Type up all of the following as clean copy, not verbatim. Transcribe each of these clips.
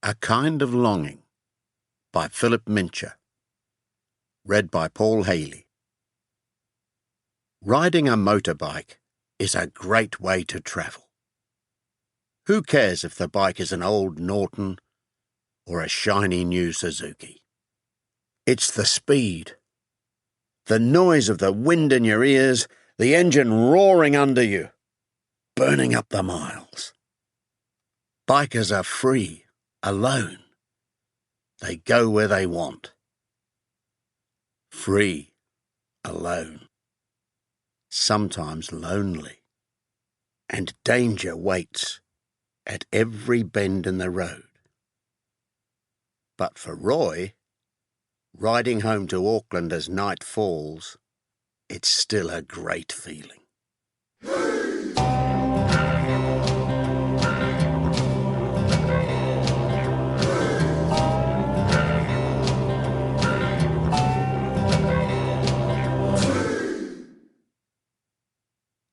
A Kind of Longing by Philip Mincher. Read by Paul Haley. Riding a motorbike is a great way to travel. Who cares if the bike is an old Norton or a shiny new Suzuki? It's the speed, the noise of the wind in your ears, the engine roaring under you, burning up the miles. Bikers are free, alone. They go where they want. Free, alone. Sometimes lonely. And danger waits at every bend in the road. But for Roy, riding home to Auckland as night falls, it's still a great feeling.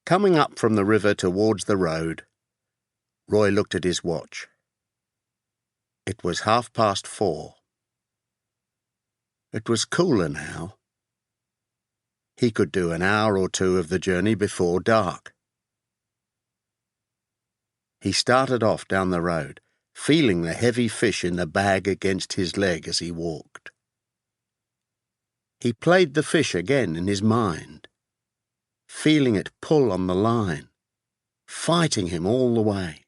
Coming up from the river towards the road, Roy looked at his watch. It was 4:30. It was cooler now. He could do an hour or two of the journey before dark. He started off down the road, feeling the heavy fish in the bag against his leg as he walked. He played the fish again in his mind, feeling it pull on the line, fighting him all the way.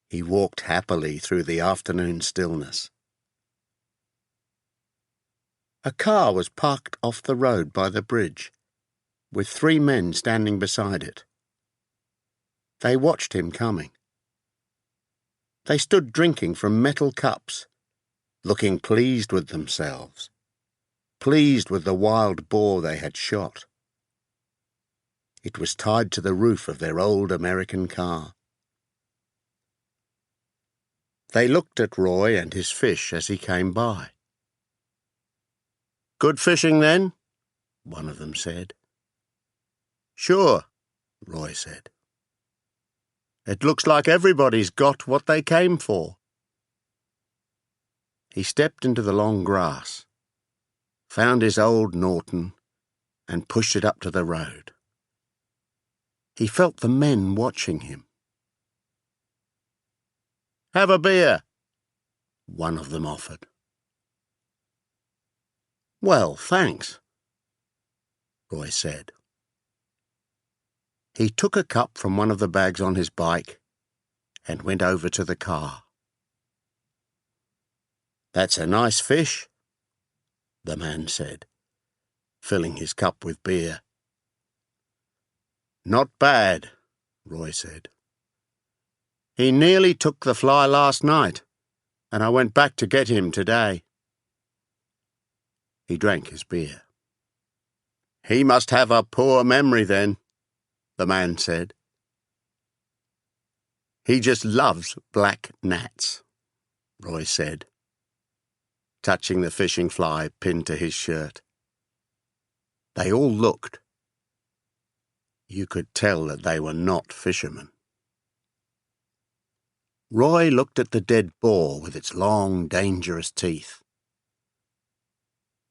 He walked happily through the afternoon stillness. A car was parked off the road by the bridge, with 3 men standing beside it. They watched him coming. They stood drinking from metal cups, looking pleased with themselves, pleased with the wild boar they had shot. It was tied to the roof of their old American car. They looked at Roy and his fish as he came by. "Good fishing, then?" one of them said. "Sure," Roy said. "It looks like everybody's got what they came for." He stepped into the long grass, found his old Norton, and pushed it up to the road. He felt the men watching him. "Have a beer," one of them offered. "Well, thanks," Roy said. He took a cup from one of the bags on his bike and went over to the car. "That's a nice fish," the man said, filling his cup with beer. "Not bad," Roy said. "He nearly took the fly last night, and I went back to get him today." He drank his beer. "He must have a poor memory then," the man said. "He just loves black gnats," Roy said, touching the fishing fly pinned to his shirt. They all looked. You could tell that they were not fishermen. Roy looked at the dead boar with its long, dangerous teeth.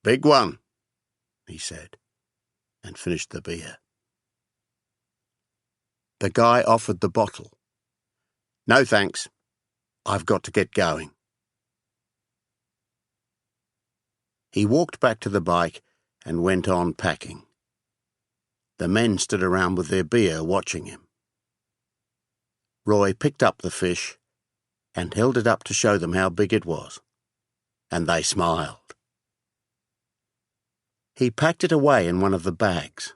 "Big one," he said, and finished the beer. The guy offered the bottle. "No thanks. I've got to get going." He walked back to the bike and went on packing. The men stood around with their beer watching him. Roy picked up the fish and held it up to show them how big it was, and they smiled. He packed it away in one of the bags.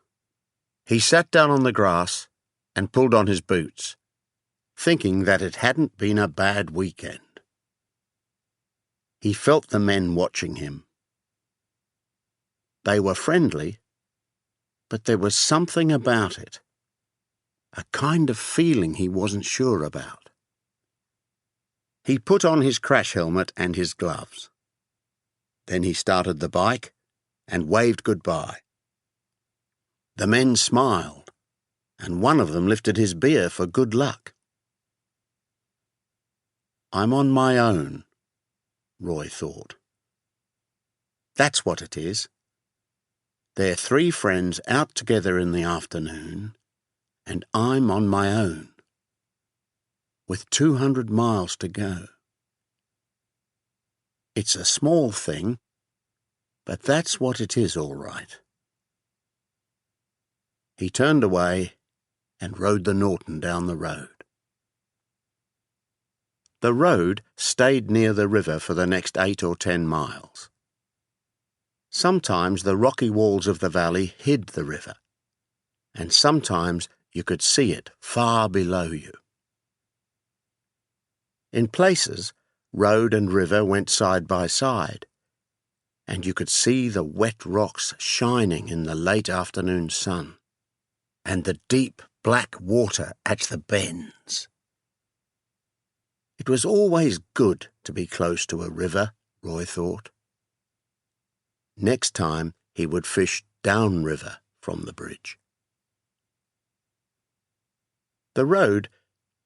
He sat down on the grass and pulled on his boots, thinking that it hadn't been a bad weekend. He felt the men watching him. They were friendly, but there was something about it, a kind of feeling he wasn't sure about. He put on his crash helmet and his gloves. Then he started the bike and waved goodbye. The men smiled, and one of them lifted his beer for good luck. I'm on my own, Roy thought. That's what it is. They're three friends out together in the afternoon, and I'm on my own, with 200 miles to go. It's a small thing, but that's what it is, all right. He turned away and rode the Norton down the road. The road stayed near the river for the next 8 or 10 miles. Sometimes the rocky walls of the valley hid the river, and sometimes you could see it far below you. In places, road and river went side by side, and you could see the wet rocks shining in the late afternoon sun, and the deep black water at the bends. It was always good to be close to a river, Roy thought. Next time he would fish downriver from the bridge. The road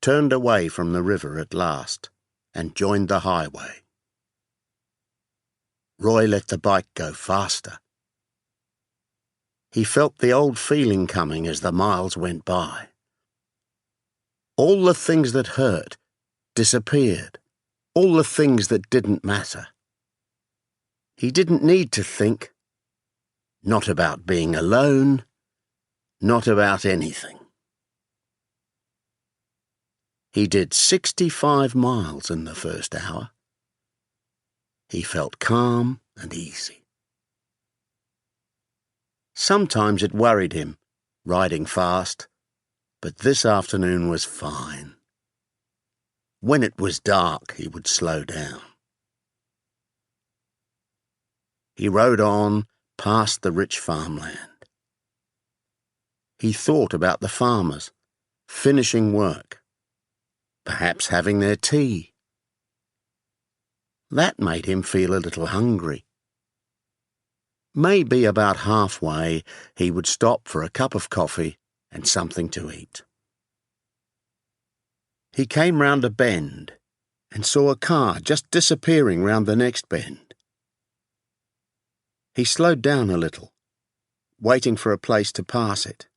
turned away from the river at last and joined the highway. Roy let the bike go faster. He felt the old feeling coming as the miles went by. All the things that hurt disappeared, all the things that didn't matter. He didn't need to think. Not about being alone, not about anything. He did 65 miles in the first hour. He felt calm and easy. Sometimes it worried him, riding fast, but this afternoon was fine. When it was dark, he would slow down. He rode on past the rich farmland. He thought about the farmers, finishing work, perhaps having their tea. That made him feel a little hungry. Maybe about halfway he would stop for a cup of coffee and something to eat. He came round a bend and saw a car just disappearing round the next bend. He slowed down a little, waiting for a place to pass it.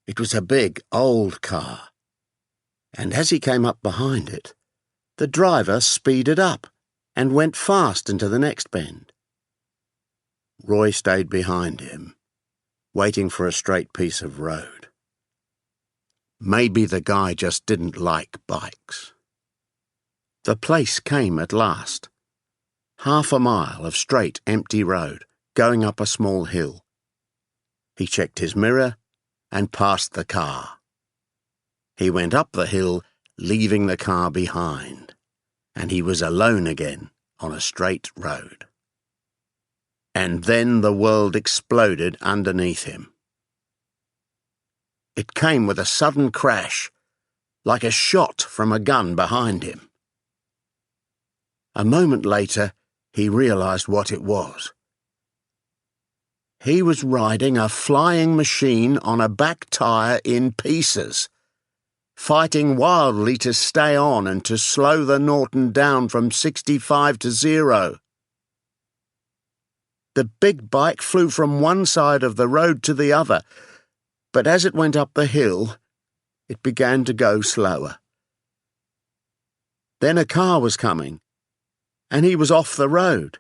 It was a big, old car, and as he came up behind it, the driver speeded up and went fast into the next bend. Roy stayed behind him, waiting for a straight piece of road. Maybe the guy just didn't like bikes. The place came at last. Half a mile of straight, empty road, going up a small hill. He checked his mirror and passed the car. He went up the hill, leaving the car behind, and he was alone again on a straight road. And then the world exploded underneath him. It came with a sudden crash, like a shot from a gun behind him. A moment later, he realized what it was. He was riding a flying machine on a back tire in pieces, fighting wildly to stay on and to slow the Norton down from 65 to 0. The big bike flew from one side of the road to the other, but as it went up the hill, it began to go slower. Then a car was coming, and he was off the road.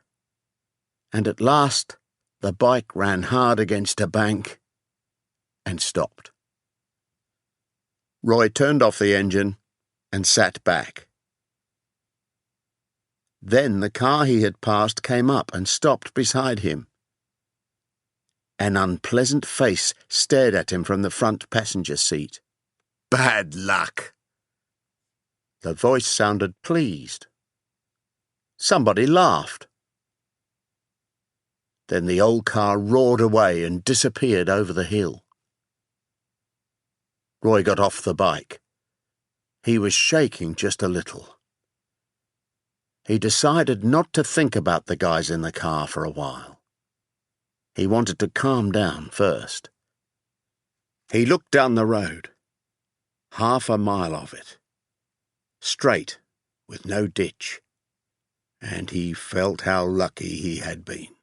And at last, the bike ran hard against a bank and stopped. Roy turned off the engine and sat back. Then the car he had passed came up and stopped beside him. An unpleasant face stared at him from the front passenger seat. "Bad luck." The voice sounded pleased. Somebody laughed. Then the old car roared away and disappeared over the hill. Roy got off the bike. He was shaking just a little. He decided not to think about the guys in the car for a while. He wanted to calm down first. He looked down the road, half a mile of it, straight with no ditch, and he felt how lucky he had been.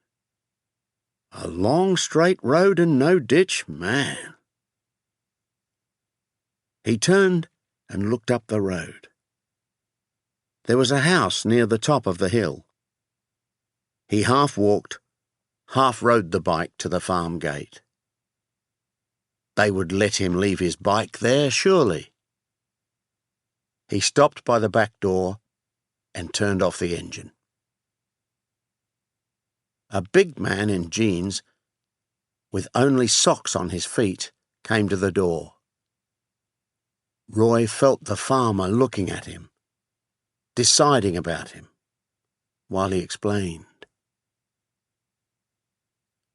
A long straight road and no ditch, man. He turned and looked up the road. There was a house near the top of the hill. He half walked, half rode the bike to the farm gate. They would let him leave his bike there, surely. He stopped by the back door and turned off the engine. A big man in jeans, with only socks on his feet, came to the door. Roy felt the farmer looking at him, deciding about him, while he explained.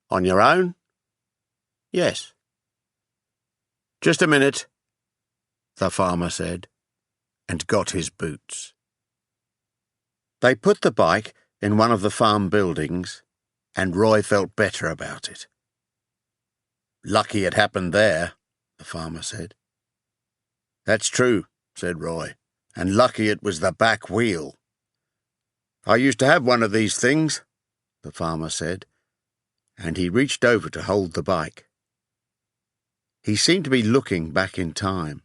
"On your own?" "Yes." "Just a minute," the farmer said, and got his boots. They put the bike in one of the farm buildings, and Roy felt better about it. "Lucky it happened there," the farmer said. "That's true," said Roy, "and lucky it was the back wheel." "I used to have one of these things," the farmer said, and he reached over to hold the bike. He seemed to be looking back in time.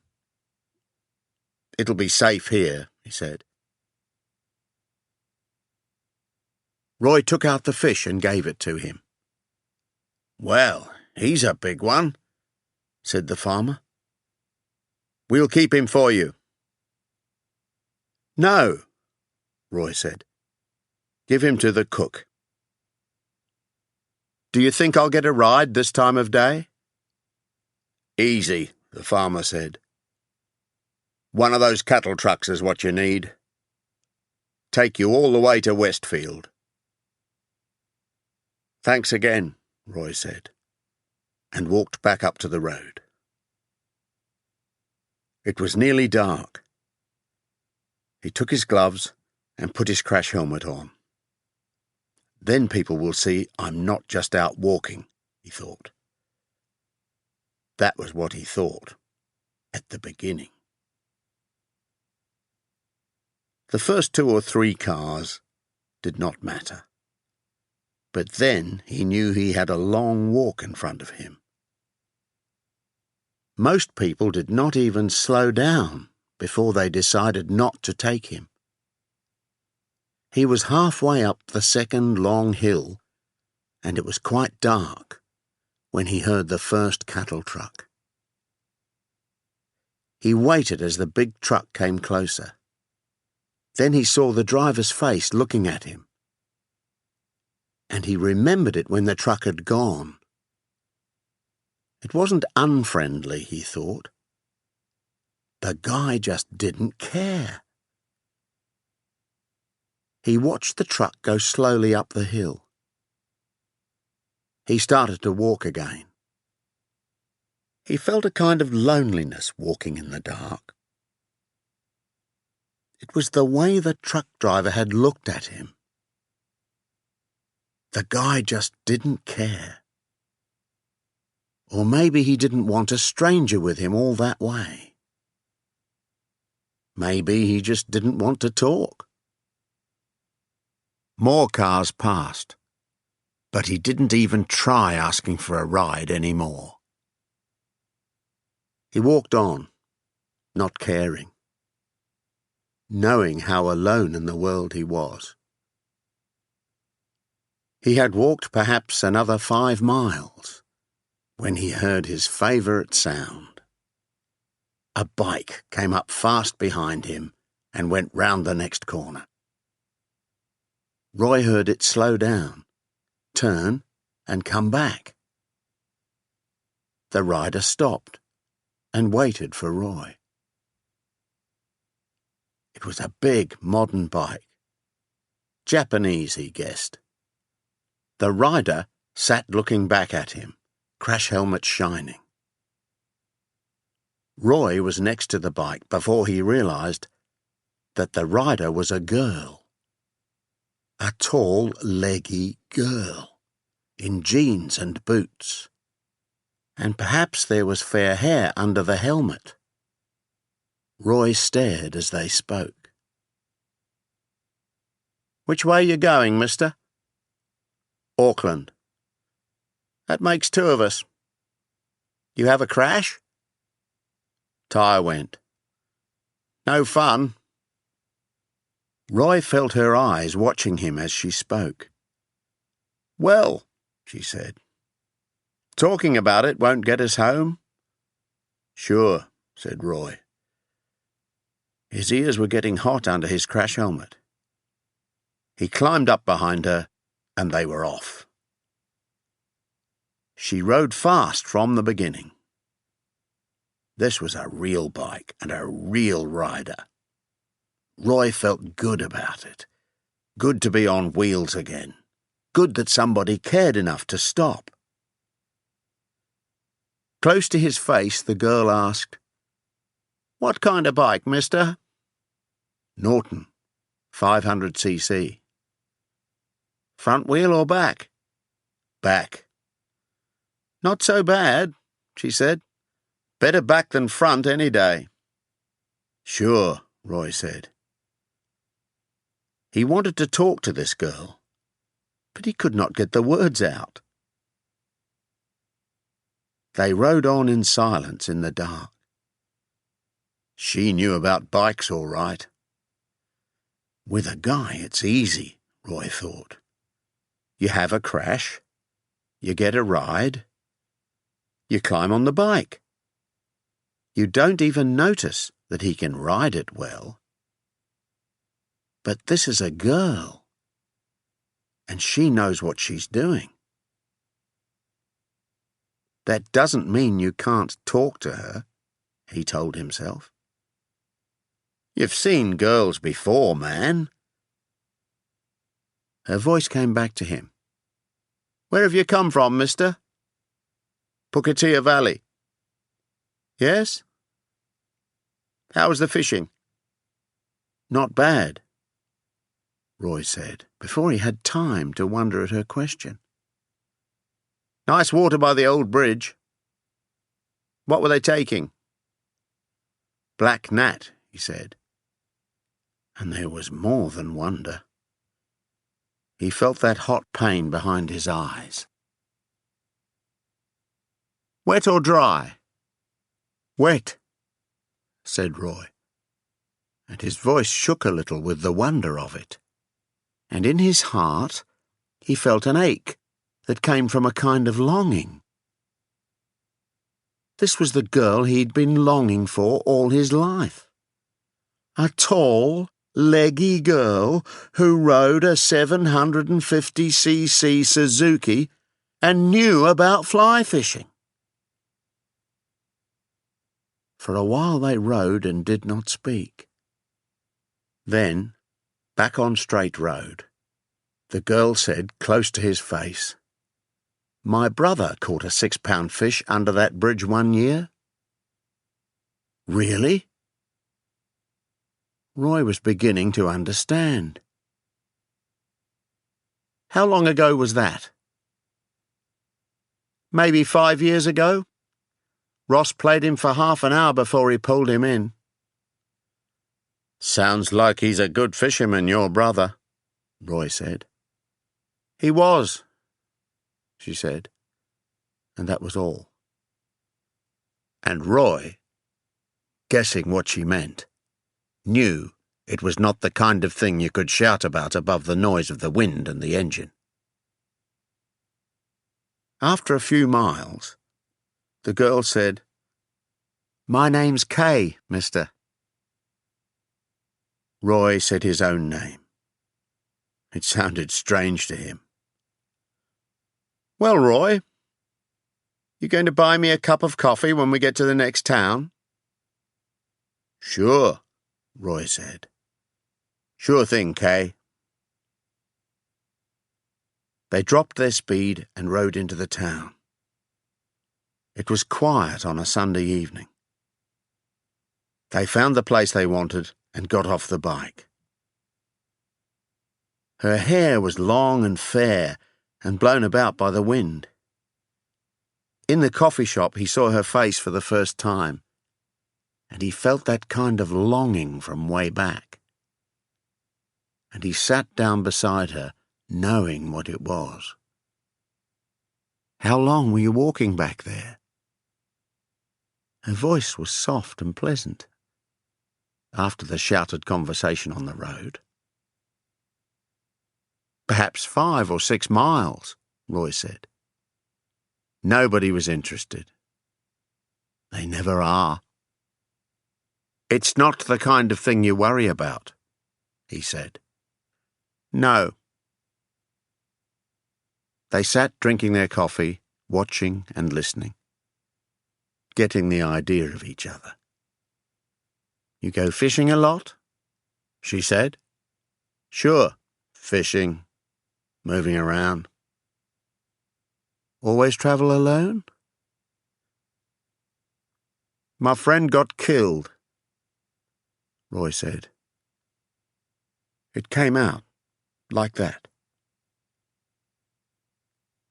"It'll be safe here," he said. Roy took out the fish and gave it to him. "Well, he's a big one," said the farmer. "We'll keep him for you." "No," Roy said. "Give him to the cook." "Do you think I'll get a ride this time of day?" "Easy," the farmer said. "One of those cattle trucks is what you need. Take you all the way to Westfield." "Thanks again," Roy said, and walked back up to the road. It was nearly dark. He took his gloves and put his crash helmet on. "Then people will see I'm not just out walking," he thought. That was what he thought at the beginning. The first 2 or 3 cars did not matter. But then he knew he had a long walk in front of him. Most people did not even slow down before they decided not to take him. He was halfway up the second long hill, and it was quite dark when he heard the first cattle truck. He waited as the big truck came closer. Then he saw the driver's face looking at him. And he remembered it when the truck had gone. It wasn't unfriendly, he thought. The guy just didn't care. He watched the truck go slowly up the hill. He started to walk again. He felt a kind of loneliness walking in the dark. It was the way the truck driver had looked at him. The guy just didn't care. Or maybe he didn't want a stranger with him all that way. Maybe he just didn't want to talk. More cars passed, but he didn't even try asking for a ride anymore. He walked on, not caring, knowing how alone in the world he was. He had walked perhaps another 5 miles when he heard his favourite sound. A bike came up fast behind him and went round the next corner. Roy heard it slow down, turn, and come back. The rider stopped and waited for Roy. It was a big, modern bike. Japanese, he guessed. The rider sat looking back at him, crash helmet shining. Roy was next to the bike before he realised that the rider was a girl. A tall, leggy girl, in jeans and boots. And perhaps there was fair hair under the helmet. Roy stared as they spoke. Which way you going, mister? Auckland. That makes two of us. You have a crash? Tyre went. No fun. Roy felt her eyes watching him as she spoke. Well, she said. Talking about it won't get us home? Sure, said Roy. His ears were getting hot under his crash helmet. He climbed up behind her, and they were off. She rode fast from the beginning. This was a real bike and a real rider. Roy felt good about it. Good to be on wheels again. Good that somebody cared enough to stop. Close to his face, the girl asked, What kind of bike, mister? Norton, 500cc. Front wheel or back? Back. Not so bad, she said. Better back than front any day. Sure, Roy said. He wanted to talk to this girl, but he could not get the words out. They rode on in silence in the dark. She knew about bikes all right. With a guy, it's easy, Roy thought. You have a crash, you get a ride, you climb on the bike. You don't even notice that he can ride it well. But this is a girl, and she knows what she's doing. That doesn't mean you can't talk to her, he told himself. You've seen girls before, man. Her voice came back to him. Where have you come from, mister? Puketia Valley. Yes? How was the fishing? Not bad, Roy said, before he had time to wonder at her question. Nice water by the old bridge. What were they taking? Black Nat, he said. And there was more than wonder. He felt that hot pain behind his eyes. Wet or dry? Wet, said Roy, and his voice shook a little with the wonder of it. And in his heart he felt an ache that came from a kind of longing. This was the girl he'd been longing for all his life. A tall, leggy girl who rode a 750cc Suzuki and knew about fly fishing. For a while they rode and did not speak. Then, back on Straight Road, the girl said close to his face, My brother caught a 6-pound fish under that bridge one year. Really? Roy was beginning to understand. How long ago was that? Maybe 5 years ago. Ross played him for half an hour before he pulled him in. Sounds like he's a good fisherman, your brother, Roy said. He was, she said, and that was all. And Roy, guessing what she meant, knew it was not the kind of thing you could shout about above the noise of the wind and the engine. After a few miles, the girl said, My name's Kay, mister. Roy said his own name. It sounded strange to him. Well, Roy, you going to buy me a cup of coffee when we get to the next town? Sure, Roy said. Sure thing, Kay. They dropped their speed and rode into the town. It was quiet on a Sunday evening. They found the place they wanted and got off the bike. Her hair was long and fair and blown about by the wind. In the coffee shop he saw her face for the first time, and he felt that kind of longing from way back. and he sat down beside her, knowing what it was. "How long were you walking back there?" Her voice was soft and pleasant, after the shouted conversation on the road. "Perhaps 5 or 6 miles, Roy said. Nobody was interested. They never are. "It's not the kind of thing you worry about," he said. "No." They sat drinking their coffee, watching and listening, getting the idea of each other. "You go fishing a lot?" she said. "Sure, fishing, moving around." "Always travel alone?" "My friend got killed," Roy said. It came out like that.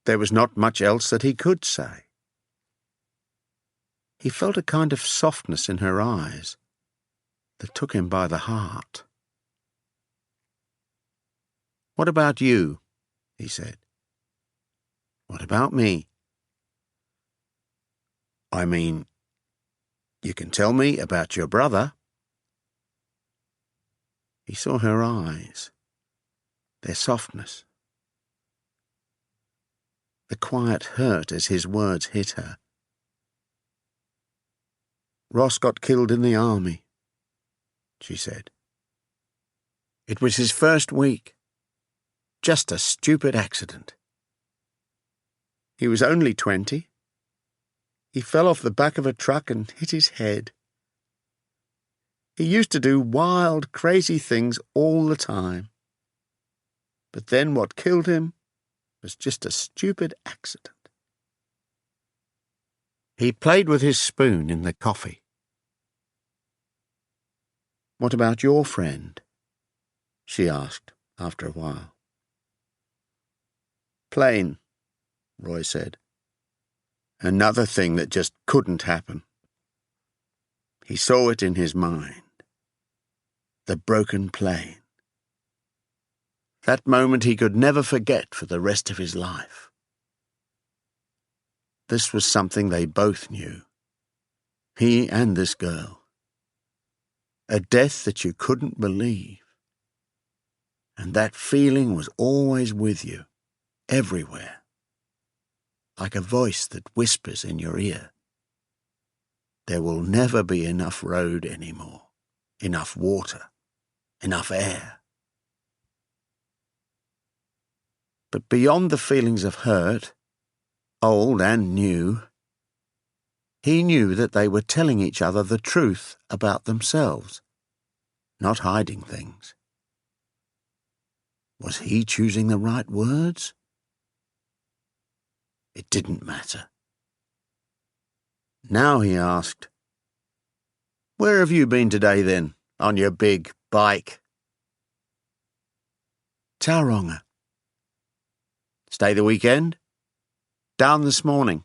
There was not much else that he could say. He felt a kind of softness in her eyes that took him by the heart. "What about you?" he said. "What about me?" "I mean, you can tell me about your brother." He saw her eyes, their softness. The quiet hurt as his words hit her. "Ross got killed in the army," she said. "It was his first week. Just a stupid accident. He was only 20. He fell off the back of a truck and hit his head. He used to do wild, crazy things all the time. But then what killed him was just a stupid accident." He played with his spoon in the coffee. "What about your friend?" she asked after a while. "Plain," Roy said. "Another thing that just couldn't happen." He saw it in his mind. The broken plane. That moment he could never forget for the rest of his life. This was something they both knew, he and this girl. A death that you couldn't believe. And that feeling was always with you, everywhere. Like a voice that whispers in your ear. There will never be enough road anymore, enough water, enough air. But beyond the feelings of hurt, old and new, he knew that they were telling each other the truth about themselves, not hiding things. Was he choosing the right words? It didn't matter. Now he asked, "Where have you been today then, on your big bike?" "Tauranga." "Stay the weekend?" "Down this morning.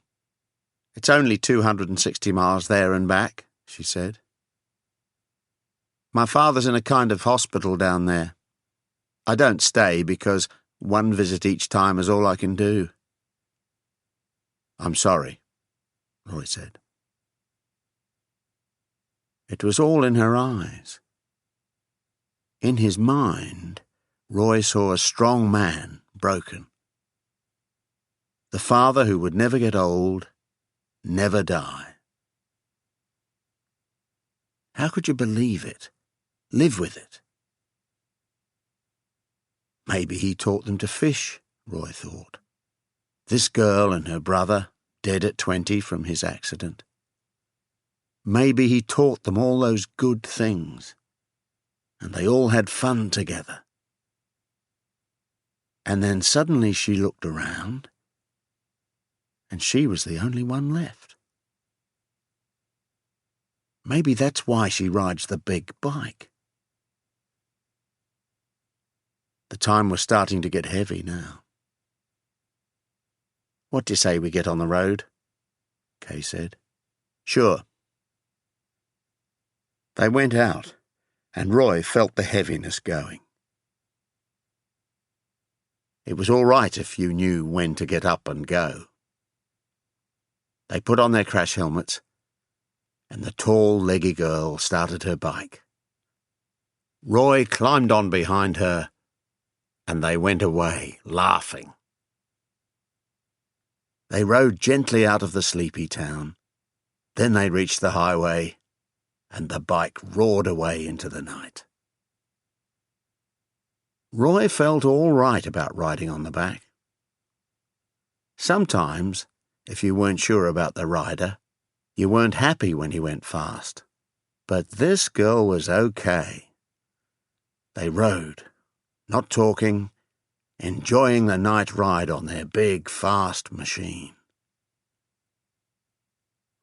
It's only 260 miles there and back," she said. "My father's in a kind of hospital down there. I don't stay because one visit each time is all I can do." "I'm sorry," Roy said. It was all in her eyes. In his mind, Roy saw a strong man broken. The father who would never get old, never die. How could you believe it? Live with it? Maybe he taught them to fish, Roy thought. This girl and her brother, dead at 20 from his accident. Maybe he taught them all those good things, and they all had fun together. And then suddenly she looked around, and she was the only one left. Maybe that's why she rides the big bike. The time was starting to get heavy now. "What do you say we get on the road?" Kay said. "Sure." They went out, and Roy felt the heaviness going. It was all right if you knew when to get up and go. They put on their crash helmets, and the tall, leggy girl started her bike. Roy climbed on behind her, and they went away, laughing. They rode gently out of the sleepy town. Then they reached the highway, and the bike roared away into the night. Roy felt all right about riding on the back. Sometimes, if you weren't sure about the rider, you weren't happy when he went fast. But this girl was okay. They rode, not talking, enjoying the night ride on their big, fast machine.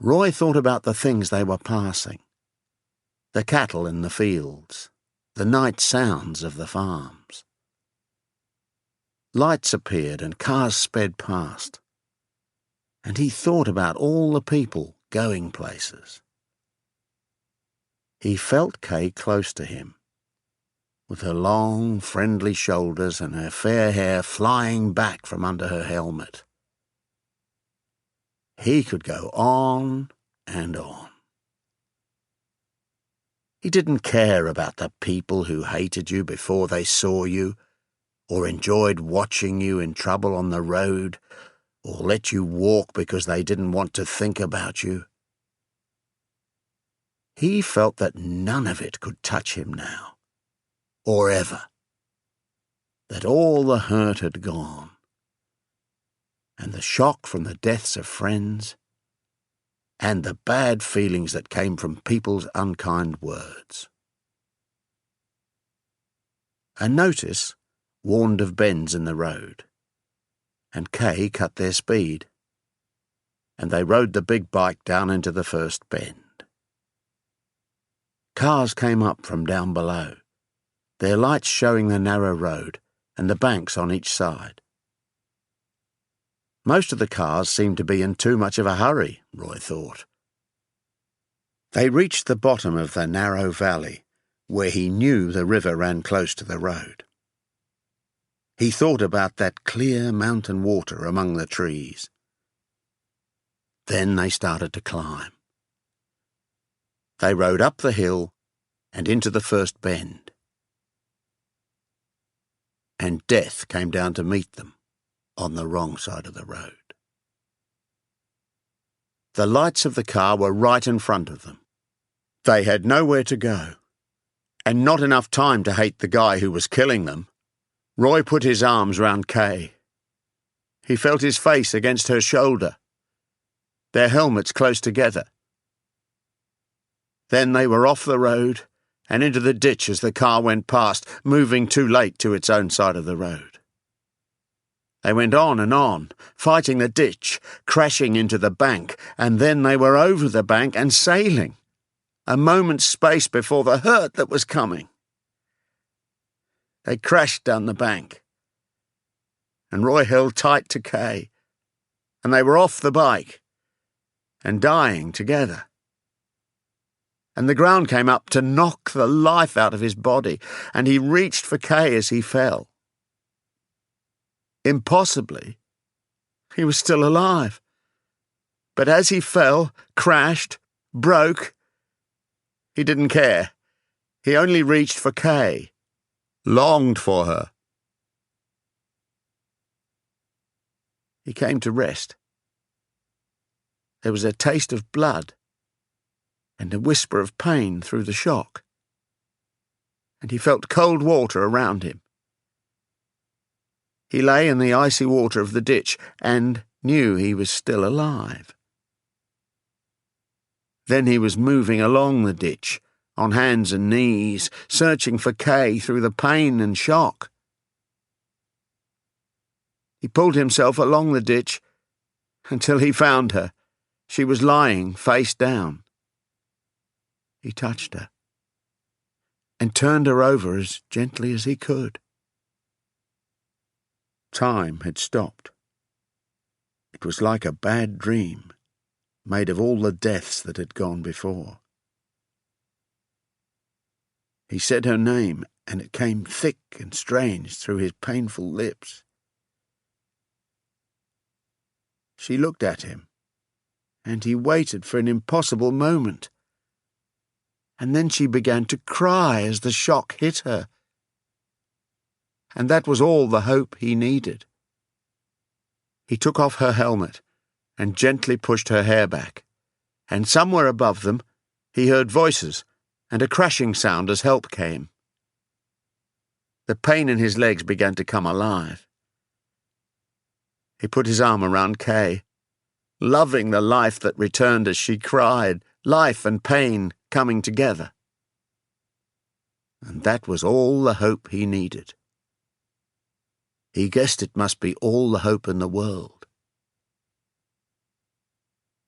Roy thought about the things they were passing. The cattle in the fields, the night sounds of the farms. Lights appeared and cars sped past. And he thought about all the people going places. He felt Kay close to him, with her long, friendly shoulders and her fair hair flying back from under her helmet. He could go on and on. He didn't care about the people who hated you before they saw you, or enjoyed watching you in trouble on the road, or let you walk because they didn't want to think about you. He felt that none of it could touch him now, or ever, that all the hurt had gone, and the shock from the deaths of friends, and the bad feelings that came from people's unkind words. A notice warned of bends in the road, and Kay cut their speed, and they rode the big bike down into the first bend. Cars came up from down below, their lights showing the narrow road and the banks on each side. Most of the cars seemed to be in too much of a hurry, Roy thought. They reached the bottom of the narrow valley, where he knew the river ran close to the road. He thought about that clear mountain water among the trees. Then they started to climb. They rode up the hill and into the first bend. And death came down to meet them on the wrong side of the road. The lights of the car were right in front of them. They had nowhere to go, and not enough time to hate the guy who was killing them. Roy put his arms round Kay. He felt his face against her shoulder, their helmets close together. Then they were off the road and into the ditch as the car went past, moving too late to its own side of the road. They went on, fighting the ditch, crashing into the bank, and then they were over the bank and sailing, a moment's space before the hurt that was coming. They crashed down the bank, and Roy held tight to Kay, and they were off the bike and dying together. And the ground came up to knock the life out of his body, and he reached for Kay as he fell. Impossibly, he was still alive. But as he fell, crashed, broke, he didn't care. He only reached for Kay, longed for her. He came to rest. There was a taste of blood and a whisper of pain through the shock, and he felt cold water around him. He lay in the icy water of the ditch and knew he was still alive. Then he was moving along the ditch, on hands and knees, searching for Kay through the pain and shock. He pulled himself along the ditch until he found her. She was lying face down. He touched her and turned her over as gently as he could. Time had stopped. It was like a bad dream, made of all the deaths that had gone before. He said her name, and it came thick and strange through his painful lips. She looked at him, and he waited for an impossible moment. And then she began to cry as the shock hit her. And that was all the hope he needed. He took off her helmet and gently pushed her hair back, and somewhere above them he heard voices and a crashing sound as help came. The pain in his legs began to come alive. He put his arm around Kay, loving the life that returned as she cried, life and pain coming together. And that was all the hope he needed. He guessed it must be all the hope in the world.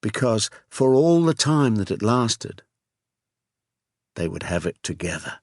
Because for all the time that it lasted, they would have it together.